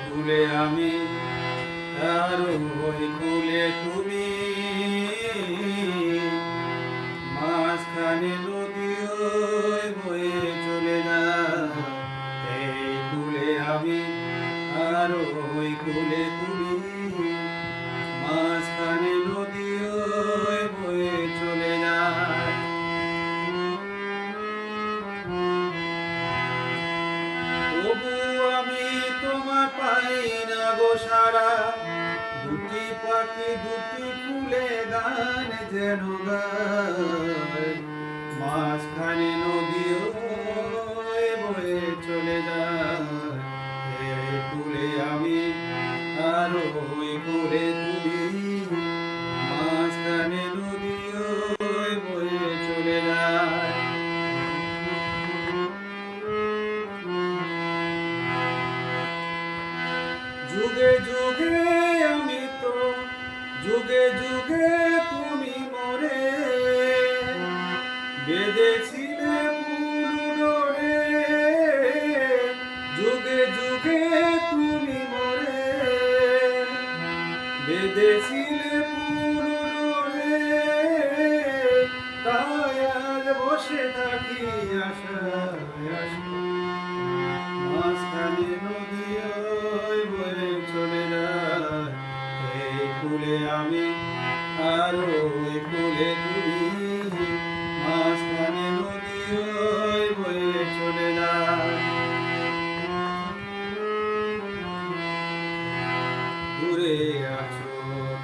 কুলে আমি আর ওই কুলে তুমি, মাঝখানে নদী বয়ে চলে যায়। এই কুলে আমি আর ওই কুলে তুমি, মাঝখানে নদী বয়ে চলে যায়। তবু আমি তোমার পাই না গো সারা, দুটি পাখি দুটি ফুলে গান যেন গায়। মাঝখানে নদী বয়ে চলে যায়। এই কুলে আমি আর ওই কুলে তুমি, মাঝখানে নদী বয়ে চলে যায়। যুগে যুগে আমি তো, যুগে যুগে তুমি মরে বেঁধেছিলে পুরুডোরে। যুগে যুগে তুমি মরে বেঁধেছিলে পুরুডোরে। তাই আজ বসে থাকি আশায় আশায়, মাঝখানে নদী বয়ে চলে যায়। এই কুলে আমি আর ওই কুলে তুমি, মাঝখানে নদী বয়ে চলে যায়। দূরে আছো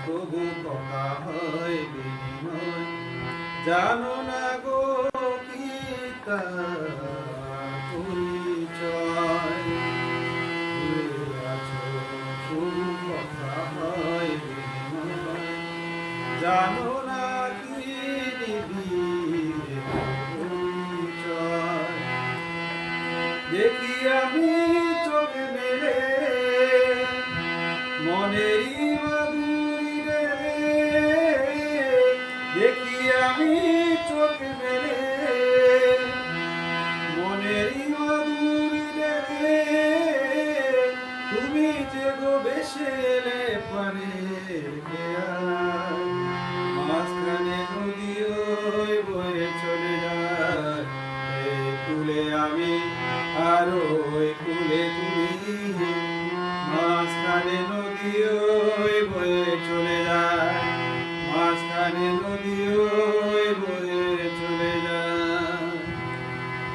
তবু কথা হয় বিনিময়, জানো না গো কি তার পরিচয়। দূরে আছো তবু কথা হয় বিনিময়, জানো না কি নিবিড় পরিচয়। দেখি আমি চোখ মেলে মনেরই মাধুরী রে, দেখি আমি চোখ মেলে মনেরই মাধুরী রে। তুমি যে গো বেশে এলে পারে মাঝখানে নদী বয়ে চলে যায়। এই কুলে আমি আর ওই কুলে তুমি, মাঝখানে নদী বয়ে চলে যায়। মাঝখানে নদী